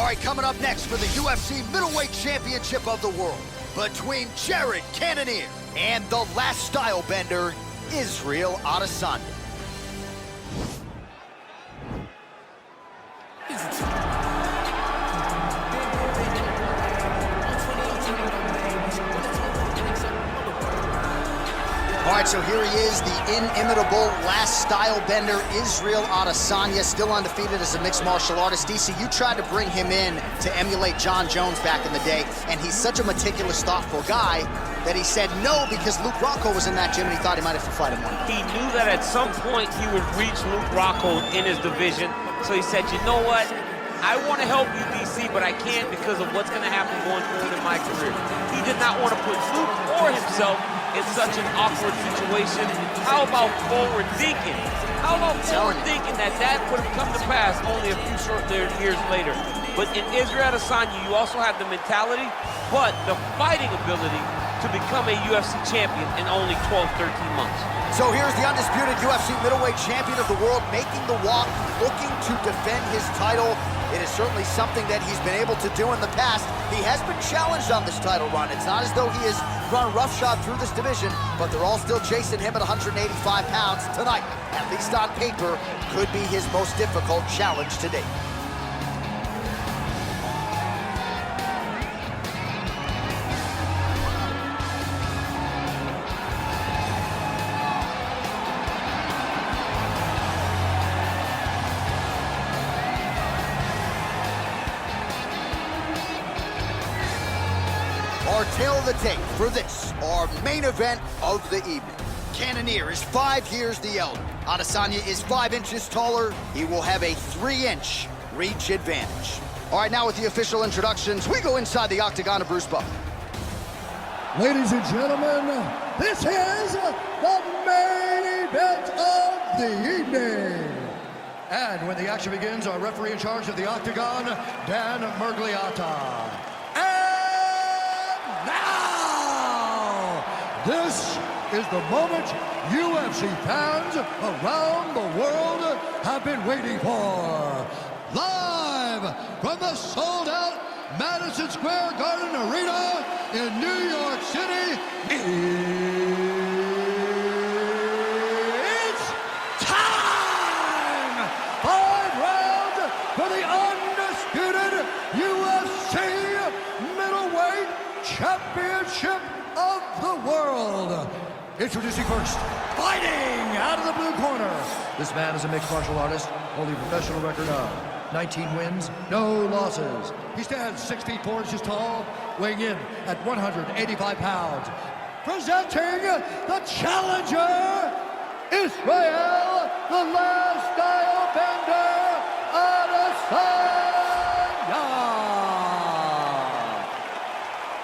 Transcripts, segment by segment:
right, coming up next for the UFC Middleweight Championship of the World, between Jared Cannonier and the last style bender, Israel Adesanya. All right, so here he is, the inimitable last style bender, Israel Adesanya, still undefeated as a mixed martial artist. DC, you tried to bring him in to emulate John Jones back in the day, and he's such a meticulous, thoughtful guy that he said no because Luke Rockhold was in that gym and he thought he might have to fight him one day. He knew that at some point he would reach Luke Rockhold in his division, so he said, you know what? I want to help you, DC, but I can't because of what's going to happen going forward in my career. He did not want to put Luke or himself in such an awkward situation. How about forward thinking? How about forward thinking that would have come to pass only a few short years later? But in Israel Adesanya, you also have the mentality, but the fighting ability to become a UFC champion in only 12, 13 months. So here's the undisputed UFC Middleweight Champion of the world making the walk, looking to defend his title. It is certainly something that he's been able to do in the past. He has been challenged on this title run. It's not as though he has run roughshod through this division, but they're all still chasing him at 185 pounds tonight. At least on paper, could be his most difficult challenge to date. Our tail of the tape for this, our main event of the evening. Cannonier is 5 years the elder. Adesanya is 5 inches taller. He will have a 3-inch reach advantage. All right, now with the official introductions, we go inside the octagon of Bruce Buffer. Ladies and gentlemen, this is the main event of the evening. And when the action begins, our referee in charge of the octagon, Dan Mergliata. Now, this is the moment UFC fans around the world have been waiting for. Live from the sold-out Madison Square Garden Arena in New York City, it's time! 5 rounds for the undisputed UFC Middleweight Championship of the world. Introducing first, fighting out of the blue corner. This man is a mixed martial artist, holding a professional record of 19 wins, no losses. He stands 6 feet 4 inches tall, weighing in at 185 pounds. Presenting the challenger, Israel, the last style bender, Adesanya.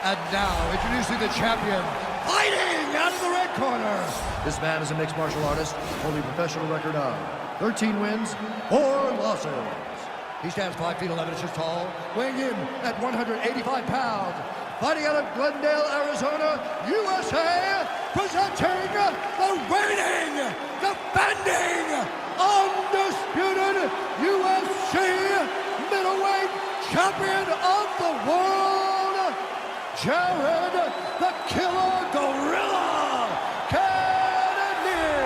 And now, introducing the champion, fighting out of the red corner. This man is a mixed martial artist, holding a professional record of 13 wins, 4 losses. He stands 5 feet 11 inches tall, weighing in at 185 pounds. Fighting out of Glendale, Arizona, USA, presenting the reigning, defending, undisputed UFC Middleweight Champion of the world, Jared the Killer Gorilla Cannonier.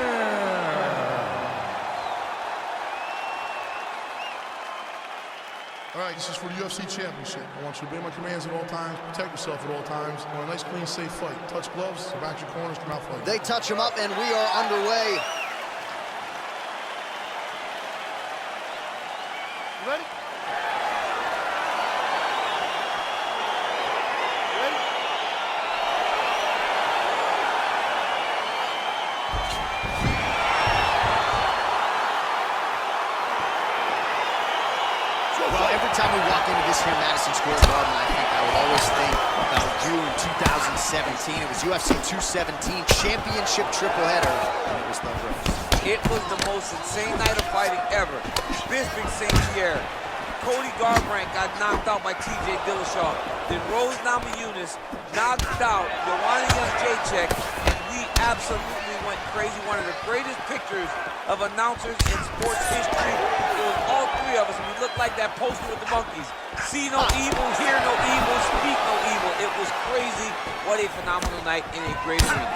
All right, this is for the UFC Championship. I want you to obey my commands at all times, protect yourself at all times. I want a nice, clean, safe fight. Touch gloves, back your corners, come out fighting. They touch him up, and we are underway. You ready? Every time we walk into this here Madison Square Garden, I would always think about you in 2017. It was UFC 217 championship triple header, and it was the rose. It was the most insane night of fighting ever. Bisping St. Pierre. Cody Garbrandt got knocked out by TJ Dillashaw. Then Rose Namajunas knocked out Joanna Jędrzejczyk, and we absolutely went crazy. One of the greatest pictures of announcers in sports history. It was all 3 three of us, and we looked like that poster with the monkeys. See no evil, hear no evil, speak no evil. It was crazy. What a phenomenal night in a great arena.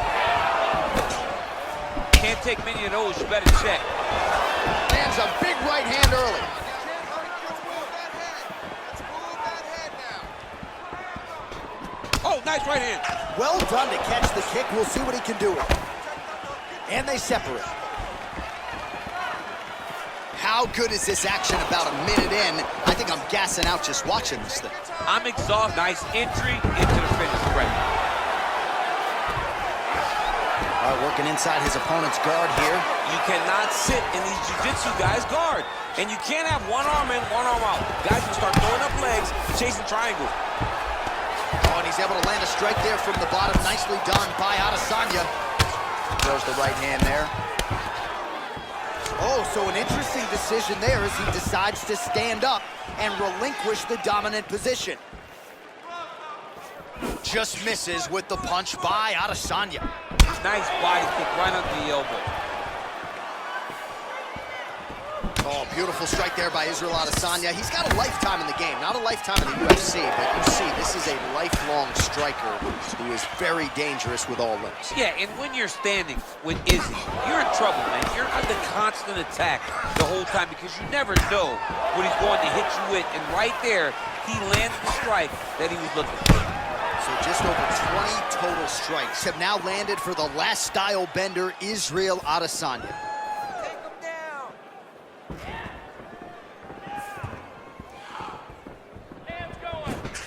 Can't take many of those, you better check. Lands a big right hand early. Oh, nice right hand. Well done to catch the kick. We'll see what he can do with it. And they separate. How good is this action about a minute in? I think I'm gassing out just watching this thing. I'm exhausted. Nice entry into the finish already. All right, working inside his opponent's guard here. You cannot sit in these jiu-jitsu guys' guard. And you can't have one arm in, one arm out. Guys can start throwing up legs, chasing triangles. Oh, and he's able to land a strike there from the bottom. Nicely done by Adesanya. Throws the right hand there. Oh, so an interesting decision there as he decides to stand up and relinquish the dominant position. Just misses with the punch by Adesanya. Nice body kick right under the elbow. Oh, beautiful strike there by Israel Adesanya. He's got a lifetime in the game, not a lifetime in the UFC, but you see, this is a lifelong striker who is very dangerous with all limbs. Yeah, and when you're standing with Izzy, you're in trouble, man. You're under constant attack the whole time because you never know what he's going to hit you with. And right there, he landed the strike that he was looking for. So just over 20 total strikes have now landed for the last style bender, Israel Adesanya.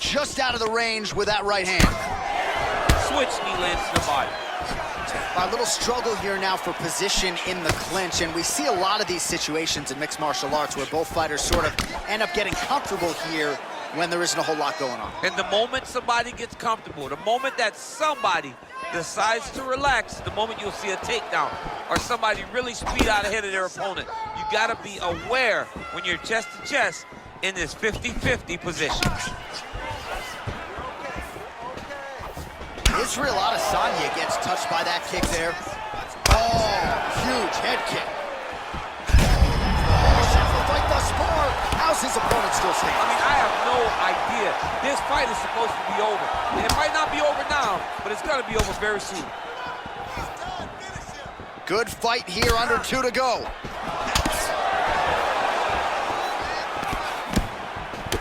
Just out of the range with that right hand. Switch knee lands to the body. A little struggle here now for position in the clinch, and we see a lot of these situations in mixed martial arts where both fighters sort of end up getting comfortable here when there isn't a whole lot going on. And the moment somebody gets comfortable, the moment that somebody decides to relax, the moment you'll see a takedown or somebody really speed out ahead of their opponent. You gotta be aware when you're chest to chest in this 50-50 position. Israel Adesanya gets touched by that kick there. Oh, huge head kick. The fight thus far. How's his opponent still standing? I mean, I have no idea. This fight is supposed to be over. And it might not be over now, but it's gonna be over very soon. Good fight here, under 2 to go.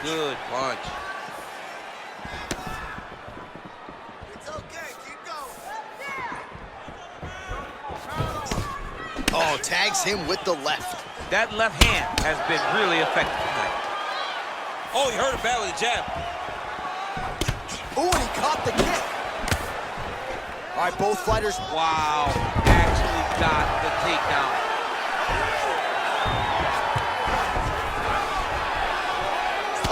Good punch. Oh, tags him with the left. That left hand has been really effective tonight. Oh, he hurt it bad with a jab. Ooh, and he caught the kick. All right, both fighters. Wow, actually got the takedown.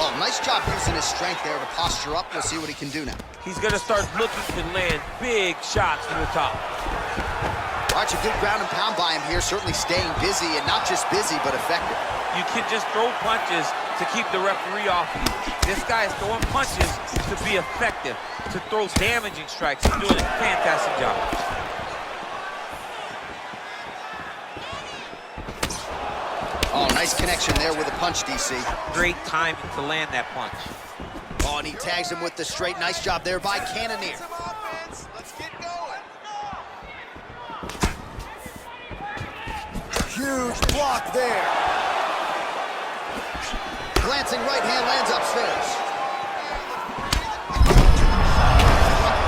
Oh, nice job using his strength there to posture up. We'll see what he can do now. He's gonna start looking to land big shots from the top. All right, a good ground and pound by him here, certainly staying busy, and not just busy, but effective. You can just throw punches to keep the referee off you. This guy is throwing punches to be effective, to throw damaging strikes. He's doing a fantastic job. Oh, nice connection there with a punch, DC. Great timing to land that punch. Oh, and he tags him with the straight. Nice job there by Cannonier. Huge block there. Glancing right hand lands upstairs.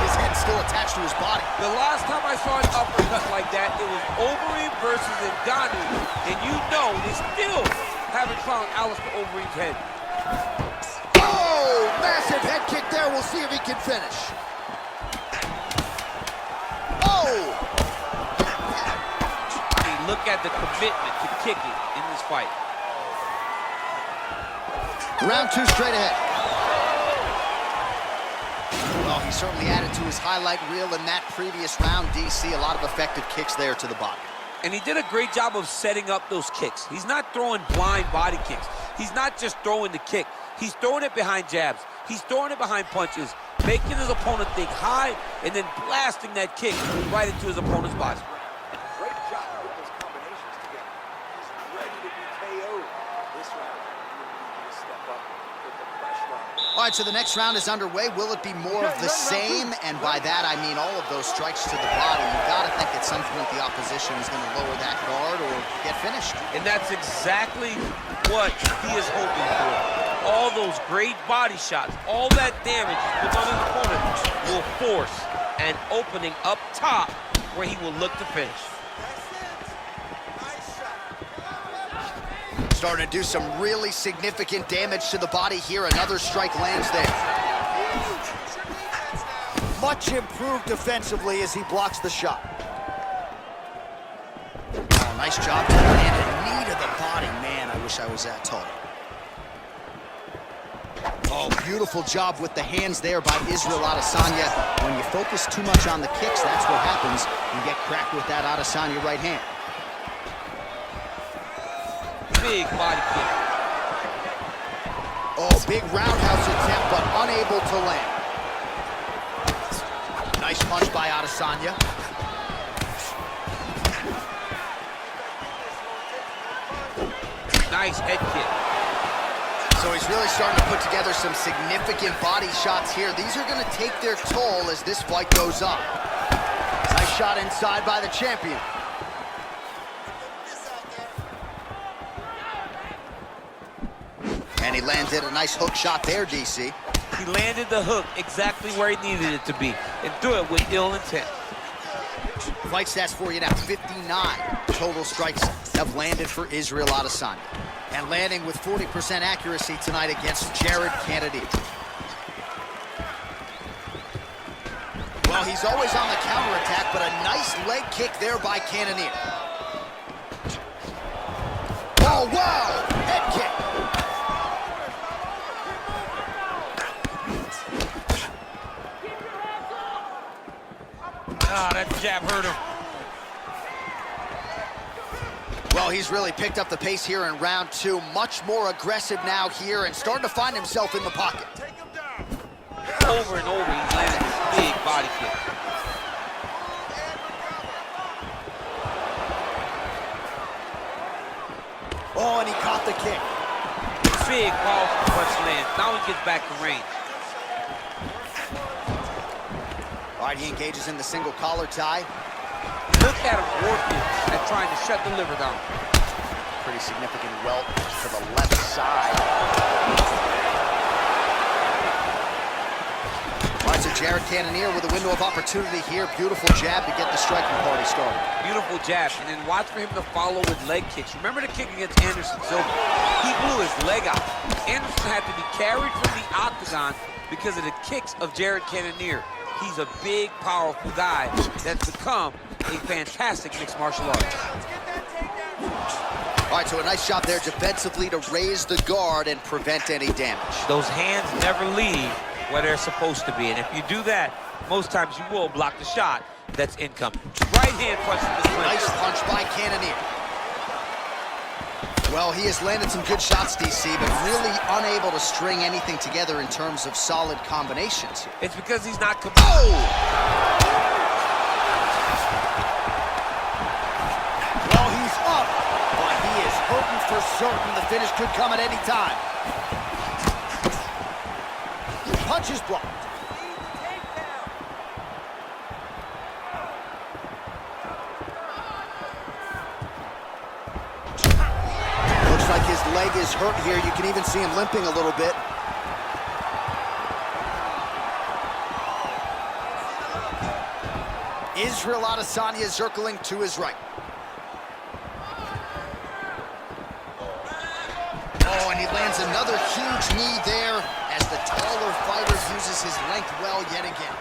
His head still attached to his body. The last time I saw an uppercut like that, it was Opebi versus Ngannou, and you know they still haven't found Alistair Overeem's head. Oh, massive head kick there. We'll see if he can finish. Oh! Look at the commitment to kicking in this fight. Round 2 straight ahead. Well, he certainly added to his highlight reel in that previous round, DC. A lot of effective kicks there to the body. And he did a great job of setting up those kicks. He's not throwing blind body kicks. He's not just throwing the kick. He's throwing it behind jabs. He's throwing it behind punches, making his opponent think high, and then blasting that kick right into his opponent's body. Great job with those combinations together. He's ready to be KO'd this round. right, so the next round is underway. Will it be more of the same? And by that, I mean all of those strikes to the body. You've got to think at some point the opposition is going to lower that guard or get finished. And that's exactly what he is hoping for. All those great body shots, all that damage put on his opponent will force an opening up top where he will look to finish. Starting to do some really significant damage to the body here. Another strike lands there. Much improved defensively as he blocks the shot. Oh, nice job to land a knee to the body. Man, I wish I was that tall. Oh, beautiful job with the hands there by Israel Adesanya. When you focus too much on the kicks, that's what happens. You get cracked with that Adesanya right hand. Big body kick. Oh, big roundhouse attempt, but unable to land. Nice punch by Adesanya. Nice head kick. So he's really starting to put together some significant body shots here. These are going to take their toll as this fight goes on. Nice shot inside by the champion. And he landed a nice hook shot there, DC. He landed the hook exactly where he needed it to be and threw it with ill intent. Fight stats for you now. 59 total strikes have landed for Israel Adesanya. And landing with 40% accuracy tonight against Jared Cannonier. Well, he's always on the counterattack, but a nice leg kick there by Cannonier. Oh, wow! Head kick. Ah, that jab hurt him. Well, he's really picked up the pace here in round two. Much more aggressive now here and starting to find himself in the pocket. Over and over, he's landed this big body kick. Oh, and he caught the kick. Big, powerful punch lands. Now he gets back to range. All right, he engages in the single collar tie. Look at him working and trying to shut the liver down. Pretty significant welt to the left side. All right, so Jared Cannonier with a window of opportunity here. Beautiful jab to get the striking party started. Beautiful jab, and then watch for him to follow with leg kicks. Remember the kick against Anderson Silva? He blew his leg out. Anderson had to be carried from the octagon because of the kicks of Jared Cannonier. He's a big, powerful guy that's become a fantastic mixed martial artist. All right, so a nice shot there defensively to raise the guard and prevent any damage. Those hands never leave where they're supposed to be, and if you do that, most times you will block the shot that's incoming. Right hand punch to the clinch. Nice punch by Cannonier. Well, he has landed some good shots, DC, but really unable to string anything together in terms of solid combinations here. It's because he's not... Oh! Well, he's up, but he is hurting for certain. The finish could come at any time. Punch is blocked. Like his leg is hurt here. You can even see him limping a little bit. Israel Adesanya circling to his right. Oh, and he lands another huge knee there as the taller fighter uses his length well yet again.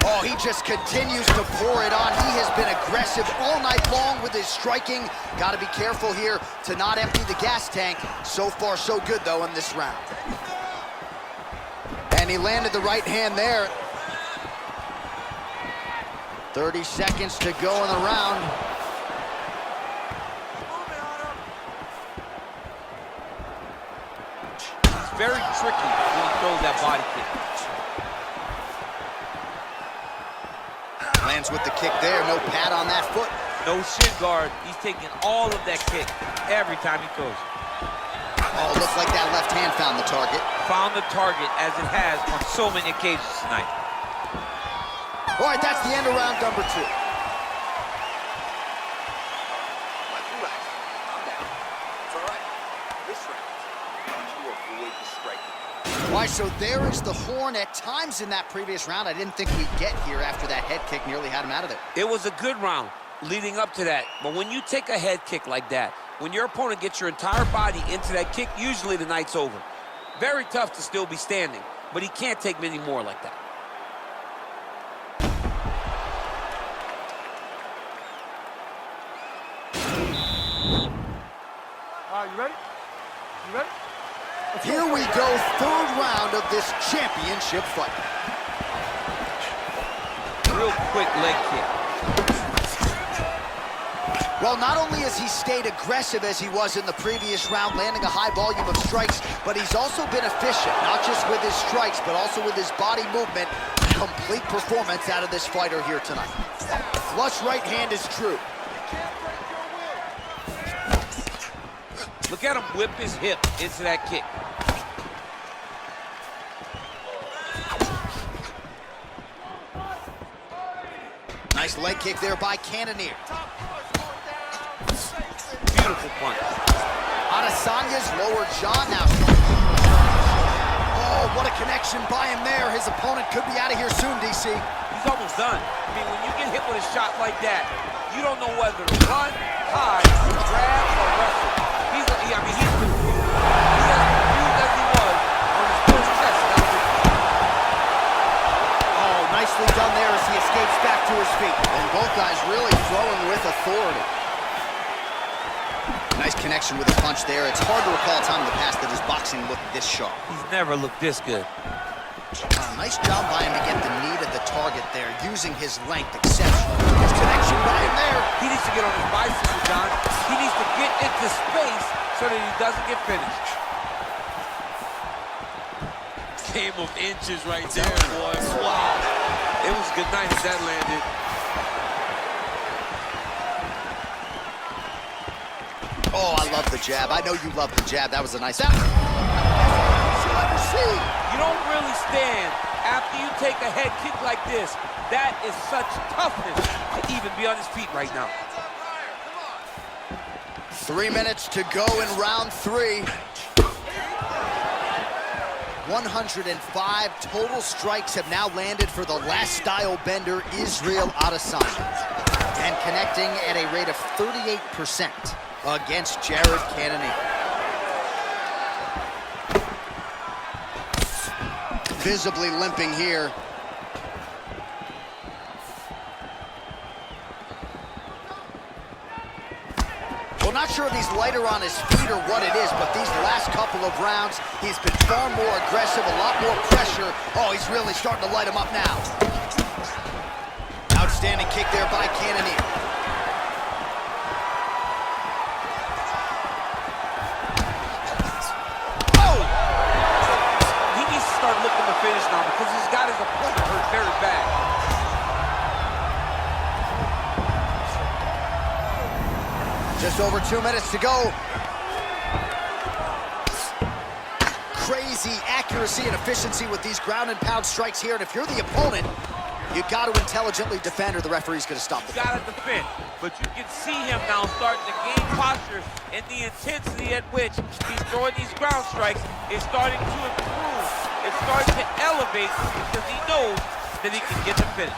Oh, he just continues to pour it on. He has been aggressive all night long with his striking. Got to be careful here to not empty the gas tank. So far, so good, though, in this round. And he landed the right hand there. 30 seconds to go in the round. It's very tricky when he throws that body kick. Lands with the kick there, no pad on that foot. No shin guard. He's taking all of that kick every time he throws it. Oh, looks like that left hand found the target. Found the target, as it has on so many occasions tonight. All right, that's the end of round number 2. All right, so there is the horn. At times in that previous round, I didn't think we'd get here after that head kick nearly had him out of there. It was a good round leading up to that, but when you take a head kick like that, when your opponent gets your entire body into that kick, usually the night's over. Very tough to still be standing, but he can't take many more like that. All right, you ready? You ready? Here we go, third round of this championship fight. Real quick leg kick. Well, not only has he stayed aggressive as he was in the previous round, landing a high volume of strikes, but he's also been efficient, not just with his strikes, but also with his body movement. Complete performance out of this fighter here tonight. Flush right hand is true. Look at him whip his hip into that kick. Nice leg kick there by Cannonier. Beautiful punch. Adesanya's lower jaw now. Oh, what a connection by him there. His opponent could be out of here soon, DC. He's almost done. I mean, when you get hit with a shot like that, you don't know whether to run, hide, grab, or wrestle. He's as confused as he was on his first test. Oh, nicely done there as he escapes back to his feet. And both guys really throwing with authority. Nice connection with a punch there. It's hard to recall a time in the past that his boxing looked this sharp. He's never looked this good. Nice job by him to get the knee to the target there, using his length exceptionally. His connection by him there. He needs to get on his bicycle, John. He needs to get into space so that he doesn't get finished. Game of inches right there, boys. Wow. It was a good night as that landed. Oh, I love the jab. I know you love the jab. That was a nice... You don't really stand after you take a head kick like this. That is such toughness to even be on his feet right now. 3 minutes to go in round 3. 105 total strikes have now landed for the last style bender, Israel Adesanya, and connecting at a rate of 38% against Jared Cannonier. Visibly limping here. Well, not sure if he's lighter on his feet or what it is, but these last couple of rounds, he's been far more aggressive, a lot more pressure. Oh, he's really starting to light him up now. Outstanding kick there by Cannonier. Oh! He needs to start looking to finish now because he's got his opponent hurt very bad. Just over 2 minutes to go. Crazy accuracy and efficiency with these ground and pound strikes here. And if you're the opponent, you got to intelligently defend or the referee's going to stop the You got to defend, but you can see him now starting to gain posture, and the intensity at which he's throwing these ground strikes is starting to improve. It's starting to elevate because he knows that he can get the finish.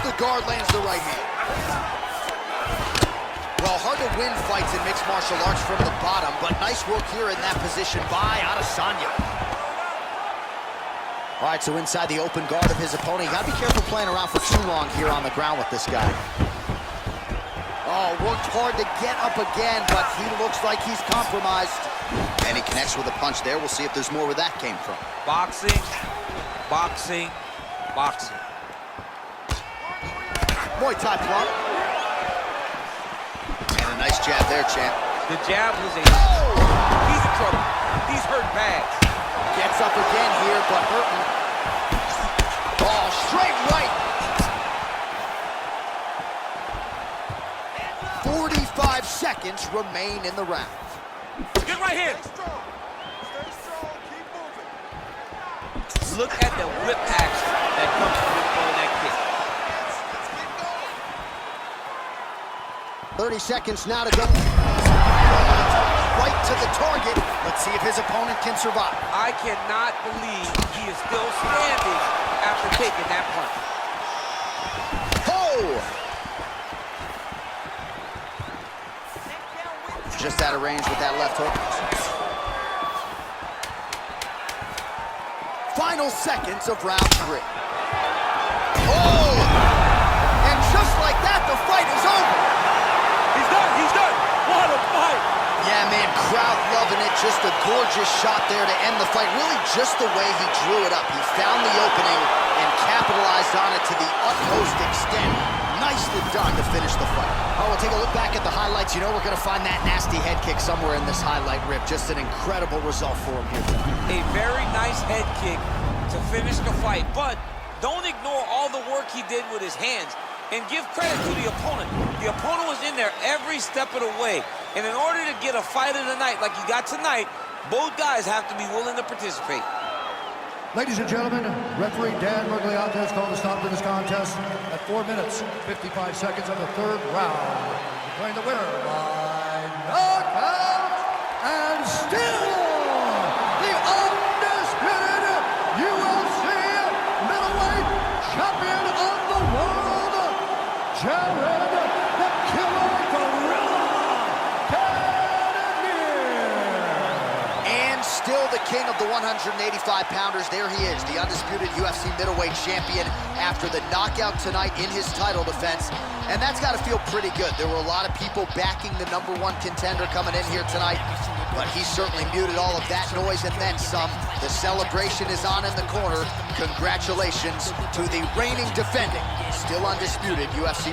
The guard lands the right hand. Well, hard to win fights in mixed martial arts from the bottom, but nice work here in that position by Adesanya. All right, so inside the open guard of his opponent, you gotta be careful playing around for too long here on the ground with this guy. Oh, worked hard to get up again, but he looks like he's compromised. And he connects with a punch there. We'll see if there's more where that came from. Boxing, boxing, boxing. Muay Thai plot. And a nice jab there, champ. The jab was a... He's in trouble. He's hurt bad. Gets up again here, but hurting. Oh, straight right. 5 seconds remain in the round. Good right hand. Stay strong, keep moving. Look at the whip action that comes from throwing that kick. 30 seconds now to go. Right to the target. Let's see if his opponent can survive. I cannot believe he is still standing after taking that punch. Oh! Just out of range with that left hook. Final seconds of round 3. Oh! And just like that, the fight is over. He's done, he's done. What a fight. Yeah, man, crowd loving it. Just a gorgeous shot there to end the fight. Really just the way he drew it up. He found the opening and capitalized on it to the utmost extent. Nicely done to finish the fight. Oh, we'll take a look back at the highlights. You know we're going to find that nasty head kick somewhere in this highlight rip. Just an incredible result for him here tonight. A very nice head kick to finish the fight, but don't ignore all the work he did with his hands. And give credit to the opponent. The opponent was in there every step of the way. And in order to get a fight of the night like you got tonight, both guys have to be willing to participate. Ladies and gentlemen, referee Dan Mergliata has called a stop to this contest at 4 minutes, 55 seconds of the 3rd round. Declaring the winner by knockout and still the undisputed UFC Middleweight Champion of the World, Jared the Killer Gorilla Cannonier. And still the king of the 185-pounders. There he is, the undisputed UFC Middleweight Champion after the knockout tonight in his title defense. And that's got to feel pretty good. There were a lot of people backing the #1 contender coming in here tonight, but he certainly muted all of that noise and then some. The celebration is on in the corner. Congratulations to the reigning, defending, still undisputed UFC